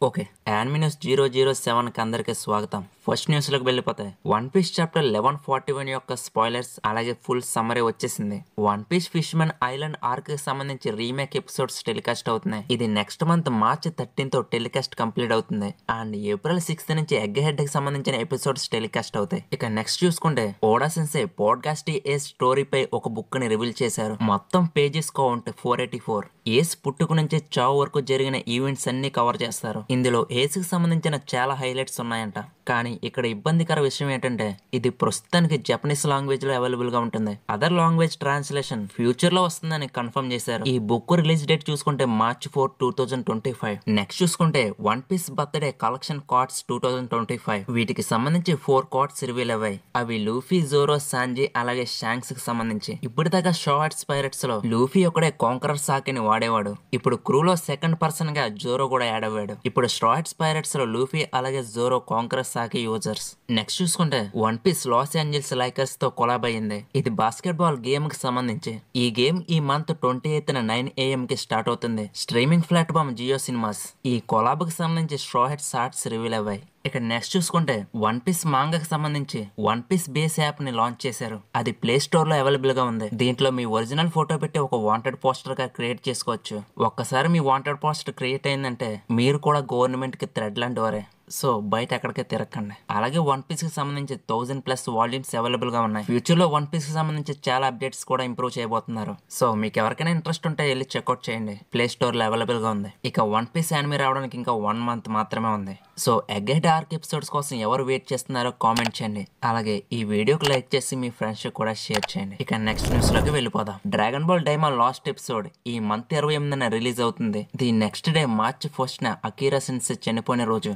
Okay, anime news 007కి అందరికీ స్వాగతం. First న్యూస్లోకి వెళ్ళిపోతాయి. వన్ పీస్ చాప్టర్ 1141 యొక్క స్పాయిలర్స్ అలాగే ఫుల్ సమ్మరీ వచ్చేసింది. వన్ పీస్ ఫిష్మెన్ ఐలాండ్ ఆర్క్ కి సంబంధించి రీమేక్ ఎపిసోడ్స్ టెలికాస్ట్ అవుతున్నాయి. ఇది next month March 13th telecast complete అవుతుంది. అండ్ ఏప్రిల్ 6th నుంచి ఎగ్ హెడ్ కి సంబంధించిన ఎపిసోడ్స్ టెలికాస్ట్ అవుతాయి. ఇక నెక్స్ట్ చూసుకుంటే ఓడా సెన్సే పోడ్కాస్ట్ ఏ స్టోరీ పై ఒక బుక్ ని రివీల్ చేశారు. మొత్తం పేజెస్ కౌంట్ 484. ఏస్ పుట్టుకు నుంచి చావు వరకు జరిగిన ఈవెంట్స్ అన్ని కవర్ చేస్తారు. ఇందులో ఏస్ కి సంబంధించిన చాలా హైలైట్స్ ఉన్నాయంట. కానీ ఇక్కడ ఇబ్బందికర విషయం ఏంటంటే ఇది ప్రస్తుతానికి జపనీస్ లాంగ్వేజ్ లో అవైలబుల్ గా ఉంటుంది. అదర్ లాంగ్వేజ్ ట్రాన్స్లేషన్ ఫ్యూచర్ లో వస్తుందని కన్ఫర్మ్ చేశారు. ఈ బుక్ రిలీజ్ డేట్ చూసుకుంటే March 4, 2025. నెక్స్ట్ చూసుకుంటే one piece birthday collection cards 2025. వీటికి సంబంధించి 4 కార్డ్స్ రివీల్ అవ్వాయి. అవి లూఫీ, జోరో, సాంజీ అలాగే షాంక్స్ కి సంబంధించి. ఇప్పటిదాకా షార్ట్స్ పైరట్స్ లో లూఫీ ఒకడే కాంకరర్ సాకిని వాడేవాడు. ఇప్పుడు క్రూలో సెకండ్ పర్సన్ గా జోరో కూడా యాడ్ అవ్వాడు. ఇప్పుడు స్ట్రాయిడ్స్ పైరట్స్ లో లూఫీ అలాగే జోరో కాంకరర్ సాకి యూజర్స్. నెక్స్ట్ చూసుకుంటే one piece Los Angeles Lakers తో కొలాబ్ అయ్యింది. ఇది బాస్కెట్ బాల్ గేమ్ కి సంబంధించి. ఈ గేమ్ ఈ మంత్ 28th 9 AM కి స్టార్ట్ అవుతుంది. Streaming platform Jio cinemas. ఈ కొలాబ్ కి సంబంధించి స్ట్రాయిడ్ షార్ట్స్ రివీల్ అవ్వాయి. ఇక నెక్స్ట్ చూసుకుంటే వన్ పీస్ మాంగాకి సంబంధించి వన్ పీస్ బేస్ యాప్ ని లాంచ్ చేశారు. అది ప్లే స్టోర్ లో అవైలబుల్ గా ఉంది. దీంట్లో మీ ఒరిజినల్ ఫోటో పెట్టి ఒక వాంటెడ్ పోస్టర్ గా క్రియేట్ చేసుకోవచ్చు. ఒక్కసారి మీ వాంటెడ్ పోస్టర్ క్రియేట్ అయిందంటే మీరు కూడా గవర్నమెంట్ కి థ్రెడ్ లాంటి వారే. సో బయట ఎక్కడికే తిరగకండి. అలాగే వన్ పీస్ కి సంబంధించి 1000+ వాల్యూమ్స్ అవైలబుల్ గా ఉన్నాయి. ఫ్యూచర్ లో వన్ పీస్ కి సంబంధించి చాలా అప్డేట్స్ కూడా ఇంప్రూవ్ చేయబోతున్నారు. సో మీకు ఎవరికైనా ఇంట్రెస్ట్ ఉంటే వెళ్ళి చెక్అౌట్ చేయండి. ప్లే స్టోర్ లో అవైలబుల్ గా ఉంది. ఇక వన్ పీస్ యానిమే రావడానికి ఇంకా 1 month మాత్రమే ఉంది. So egg head arc episodes కోసం ఎవరు వెయిట్ చేస్తున్నారో కామెంట్ చేయండి. అలాగే ఈ వీడియోకి లైక్ చేసి మీ ఫ్రెండ్స్ కూడా షేర్ చేయండి. ఇక నెక్స్ట్ న్యూస్ లోకి వెళ్ళిపోదాం. డ్రాగన్ బాల్ డైమా లాస్ట్ ఎపిసోడ్ ఈ మంత్ 28న రిలీజ్ అవుతుంది. The next day March 1st Akira సెన్సే చనిపోయిన రోజు.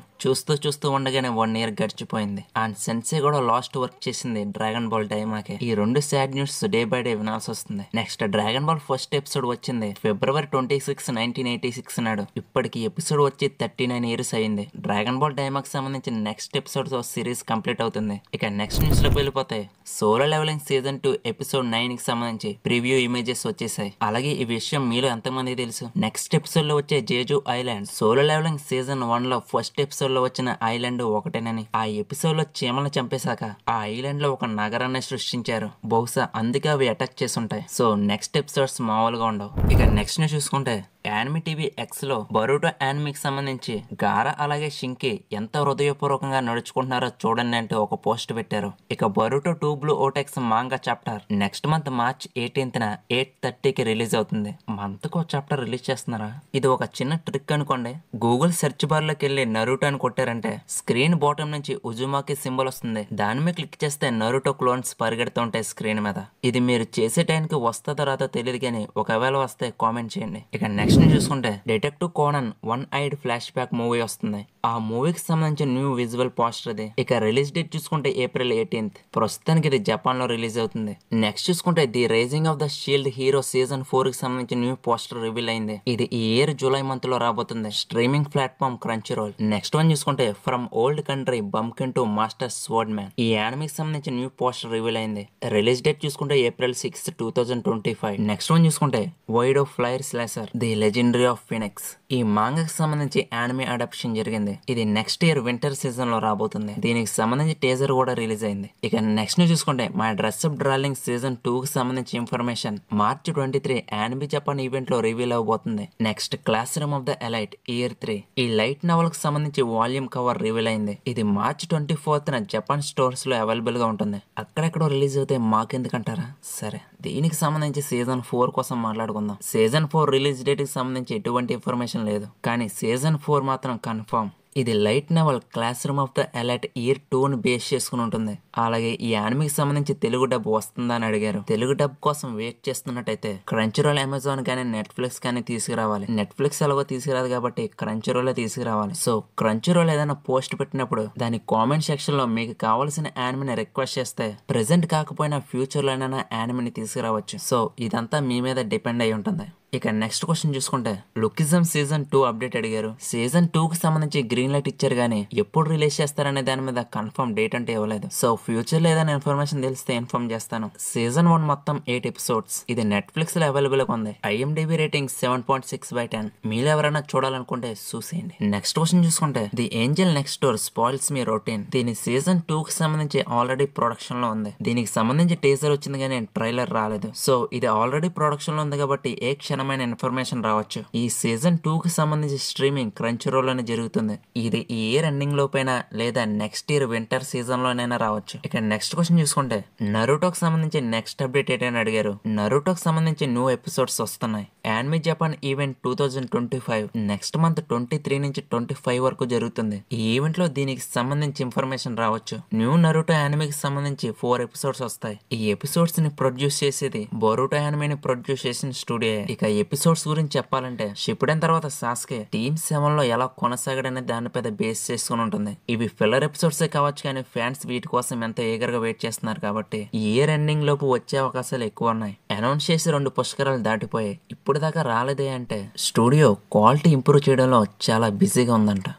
చూస్తూ ఉండగానే 1 year గడిచిపోయింది. అండ్ సెన్సే కూడా లాస్ట్ వర్క్ చేసింది డ్రాగన్ బాల్ డైమాకే. ఈ రెండు sad news day by day వినాల్సి వస్తుంది. Next dragon ball first episode వచ్చింది February 26, 1986 నాడు. ఇప్పటికి ఎపిసోడ్ వచ్చి 39 years అయింది. డ్రాగన్ బాల్ డైమాకి సంబంధించిన నెక్స్ట్ ఎపిసోడ్ సిరీస్ కంప్లీట్ అవుతుంది. ఇక నెక్స్ట్ న్యూస్ లోకి వెళ్ళిపోతే సోలో లెవెలింగ్ సీజన్ 2 ఎపిసోడ్ 9 కి సంబంధించి ప్రివ్యూ ఇమేజెస్ వచ్చేసాయి. అలాగే ఈ విషయం మీలో ఎంతమంది తెలుసు? నెక్స్ట్ ఎపిసోడ్ లో వచ్చే Jeju island solo leveling season 1 లో ఫస్ట్ ఎపిసోడ్ లో వచ్చిన ఐలాండ్ ఒకటేనని, ఆ ఎపిసోడ్ లో చీమలను చంపేశాక ఆ ఐలాండ్ లో ఒక నగరాన్ని సృష్టించారు. బహుశా అందుకే అవి అటాక్ చేసి ఉంటాయి. సో నెక్స్ట్ ఎపిసోడ్స్ మామూలుగా ఉండవు. ఇక నెక్స్ట్ న్యూస్ చూసుకుంటే యానిమే టీవీ X లో బరూటో యానిమేకి సంబంధించి గారా అలాగే షింకి ఎంత హృదయపూర్వకంగా నడుచుకుంటున్నారో చూడండి అంటూ ఒక పోస్ట్ పెట్టారు. ఇక Boruto 2 blue vortex manga chapter next month March 18th 8:30కి రిలీజ్ అవుతుంది. మంత్ కో చాప్టర్ రిలీజ్ చేస్తున్నారా? ఇది ఒక చిన్న ట్రిక్ అనుకోండి. గూగుల్ సెర్చ్ బార్ లోకి వెళ్ళి నరుటో అని కొట్టారంటే స్క్రీన్ బాటమ్ నుంచి ఉజుమాకి సింబల్ వస్తుంది. దాని మీద క్లిక్ చేస్తే నరుటో క్లోన్స్ పరిగెడుతూ ఉంటాయి స్క్రీన్ మీద. ఇది మీరు చేసే టైంకి వస్తుందో రాదో తెలియదు కానీ ఒకవేళ వస్తే కామెంట్ చేయండి. ఇక నెక్స్ట్ చూసుకుంటే detective Conan 1-eyed flash back movie వస్తుంది. ఆ మూవీకి సంబంధించిన న్యూ విజువల్ పోస్టర్ ఇది. ఇక రిలీజ్ డేట్ చూసుకుంటే April 18th. ప్రస్తుతానికి ఇది జపాన్ లో రిలీజ్ అవుతుంది. నెక్స్ట్ చూసుకుంటే the rising of the shield hero season 4 కి సంబంధించిన న్యూ పోస్టర్ రివీల్ అయింది. ఇది ఈ ఇయర్ జూలై మంత్ లో రాబోతుంది. Streaming platform Crunchyroll. Next one చూసుకుంటే from old country bumpkin to master swordsman. ఈ యానిమేకి సంబంధించిన న్యూ పోస్టర్ రివీల్ అయింది. రిలీజ్ డేట్ చూసుకుంటే April 6, 2025. నెక్స్ట్ వన్ చూసుకుంటే wide of flare slasher the legendary of phoenix. ఈ మాంగాకి సంబంధించి యానిమే అడాప్షన్ జరిగింది. ఇది నెక్స్ట్ ఇయర్ వింటర్ సీజన్ లో రాబోతుంది. దీనికి సంబంధించి టీజర్ కూడా రిలీజ్ అయింది. ఇక నెక్స్ట్ చూసుకుంటే my dress up darling season 2 కి సంబంధించి information March 23 anime Japan event లో రివీల్ అవబోతుంది. Next classroom of the elite year 3 ఈ లైట్ నవల్ కి సంబంధించి వాల్యూమ్ కవర్ రివీల్ అయింది. ఇది March 24th జపాన్ స్టోర్స్ లో అవైలబుల్ గా ఉంటుంది. అక్కడెక్కడో రిలీజ్ అవుతే మాకెందుకంటారా? సరే, దీనికి సంబంధించి సీజన్ 4 కోసం మాట్లాడుకుందాం. సీజన్ 4 రిలీజ్ డేట్ కి సంబంధించి ఎటువంటి ఇన్ఫర్మేషన్ లేదు. కానీ సీజన్ 4 మాత్రం కన్ఫర్మ్. ఇది light novel classroom of the elite year 2 base చేసుకుని ఉంటుంది. అలాగే ఈ యానిమేకి సంబంధించి తెలుగు డబ్ వస్తుందా అని అడిగారు. తెలుగు డబ్ కోసం వెయిట్ చేస్తున్నట్టయితే క్రంచీరోల్, అమెజాన్ కానీ నెట్ఫ్లిక్స్ కానీ తీసుకురావాలి. నెట్ఫ్లిక్స్ ఎలాగో తీసుకురాదు కాబట్టి క్రంచీరోల్ తీసుకురావాలి. సో క్రంచీరోల్ ఏదైనా పోస్ట్ పెట్టినప్పుడు దాని కామెంట్ సెక్షన్ లో మీకు కావాల్సిన యానిమేని రిక్వెస్ట్ చేస్తే ప్రెసెంట్ కాకపోయినా ఫ్యూచర్ లో అయినా యానిమేని తీసుకురావచ్చు. సో ఇదంతా మీ మీద డిపెండ్ అయి ఉంటుంది. ఇక నెక్స్ట్ క్వశ్చన్ చూసుకుంటే లుకిజం సీజన్ 2 అప్డేట్ అడిగారు. సీజన్ 2 కి సంబంధించి గ్రీన్ లైట్ ఇచ్చారు కానీ ఎప్పుడు రిలీజ్ చేస్తారనే దాని మీద కన్ఫర్మ్ డేట్ అంటే ఇవ్వలేదు. సో ఫ్యూచర్ లో ఏదైనా ఇన్ఫర్మేషన్ తెలిస్తే ఇన్ఫార్మ్ చేస్తాను. సీజన్ 1 మొత్తం 8 ఎపిసోడ్స్. ఇది నెట్ఫ్లిక్స్ లో అవైలబుల్ గా ఉంది. IMDb rating 7.6/10. మీరు ఎవరైనా చూడాలనుకుంటే చూసేయండి. నెక్స్ట్ క్వశ్చన్ చూసుకుంటే the Angel next door spoils me routine. దీని సీజన్ 2 కి సంబంధించి ఆల్రెడీ ప్రొడక్షన్ లో ఉంది. దీనికి సంబంధించి టీజర్ వచ్చింది కానీ ట్రైలర్ రాలేదు. సో ఇది ఆల్రెడీ ప్రొడక్షన్ లో ఉంది కాబట్టి ఏ క్షణమైన ఇన్ఫర్మేషన్ రావచ్చు. ఈ సీజన్ 2 కి సంబంధించి స్ట్రీమింగ్ క్రంచ్ రోల్ అని జరుగుతుంది. ఇది ఈ ఇయర్ ఎండింగ్ లోపైనా లేదా నెక్స్ట్ ఇయర్ వింటర్ సీజన్ లోనైనా రావచ్చు. ఇక నెక్స్ట్ క్వశ్చన్ చూసుకుంటే నరుటోకి సంబంధించి నెక్స్ట్ అప్డేట్ ఏంటని అడిగారు. నరుటోకి సంబంధించి న్యూ ఎపిసోడ్స్ వస్తున్నాయి. Anime Japan event 2025 next month 23 నుంచి 25 వరకు జరుగుతుంది. ఈ ఈవెంట్ లో దీనికి సంబంధించి ఇన్ఫర్మేషన్ రావచ్చు. న్యూ నరుటో యానిమేకి సంబంధించి 4 ఎపిసోడ్స్ వస్తాయి. ఈ ఎపిసోడ్స్ ని ప్రొడ్యూస్ చేసేది బొరుటో యానిమేని ప్రొడ్యూస్ చేసిన స్టూడియో. ఇక ఎపిసోడ్స్ గురించి చెప్పాలంటే షిప్పుడైన తర్వాత సాస్కే టీమ్ 7 లో ఎలా కొనసాగడనే దాని పెద్ద బేస్ చేసుకుని ఉంటుంది. ఇవి ఫిల్లర్ ఎపిసోడ్సే కావచ్చు కానీ ఫ్యాన్స్ వీటి కోసం ఎంతో ఈగర్ గా వెయిట్ చేస్తున్నారు కాబట్టి ఈ ఇయర్ ఎండింగ్ లోపు వచ్చే అవకాశాలు ఎక్కువ ఉన్నాయి. అనౌన్స్ చేసి 2 పుష్కరాలు దాటిపోయాయి. ఇప్పుడు దాకా రాలేదే అంటే స్టూడియో క్వాలిటీ ఇంప్రూవ్ చేయడంలో చాలా బిజీగా ఉందంట.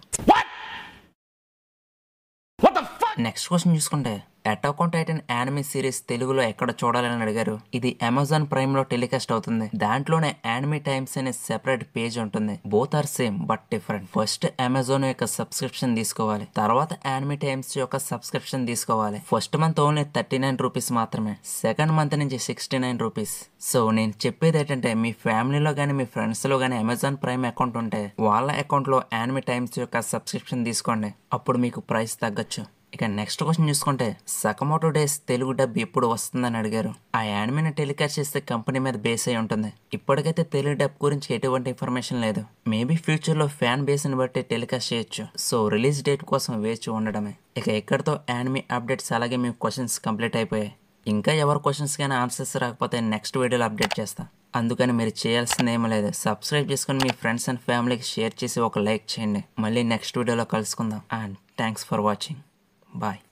నెక్స్ట్ క్వశ్చన్ చూసుకుంటే attack on Titan anime series తెలుగులో ఎక్కడ చూడాలని అడిగారు. ఇది అమెజాన్ ప్రైమ్ లో టెలికాస్ట్ అవుతుంది. దాంట్లోనే యానిమే టైమ్స్ అనే సెపరేట్ పేజ్ ఉంటుంది. Both are same but different. First Amazon యొక్క సబ్స్క్రిప్షన్ తీసుకోవాలి, తర్వాత యానిమే టైమ్స్ యొక్క సబ్స్క్రిప్షన్ తీసుకోవాలి. ఫస్ట్ మంత్ ఓన్లీ 39 రూపీస్ మాత్రమే, సెకండ్ మంత్ నుంచి 69 రూపీస్. సో నేను చెప్పేది ఏంటంటే మీ ఫ్యామిలీలో కానీ మీ ఫ్రెండ్స్ లో కానీ అమెజాన్ ప్రైమ్ అకౌంట్ ఉంటే వాళ్ళ అకౌంట్ లో యానిమే టైమ్స్ యొక్క సబ్స్క్రిప్షన్ తీసుకోండి. అప్పుడు మీకు ప్రైస్ తగ్గచ్చు. ఇక నెక్స్ట్ క్వశ్చన్ చూసుకుంటే సకమోటో డేస్ తెలుగు డబ్ ఎప్పుడు వస్తుందని అడిగారు. ఆ యానిమేని టెలికాస్ట్ చేస్తే కంపెనీ మీద బేస్ అయి ఉంటుంది. ఇప్పటికైతే తెలుగు డబ్ గురించి ఎటువంటి ఇన్ఫర్మేషన్ లేదు. మేబీ ఫ్యూచర్ లో ఫ్యాన్ బేస్ ని బట్టి టెలికాస్ట్ చేయొచ్చు. సో రిలీజ్ డేట్ కోసం వేచి ఉండడమే. ఇక ఎక్కడితో యానిమే అప్డేట్స్ అలాగే మీ క్వశ్చన్స్ కంప్లీట్ అయిపోయాయి. ఇంకా ఎవరి క్వశ్చన్స్ కానీ ఆన్సర్స్ రాకపోతే నెక్స్ట్ వీడియోలో అప్డేట్ చేస్తా. అందుకని మీరు చేయాల్సింది ఏమీ లేదు, సబ్స్క్రైబ్ చేసుకుని మీ ఫ్రెండ్స్ అండ్ ఫ్యామిలీకి షేర్ చేసి ఒక లైక్ చేయండి. మళ్ళీ నెక్స్ట్ వీడియోలో కలుసుకుందాం. And thanks for watching. Bye.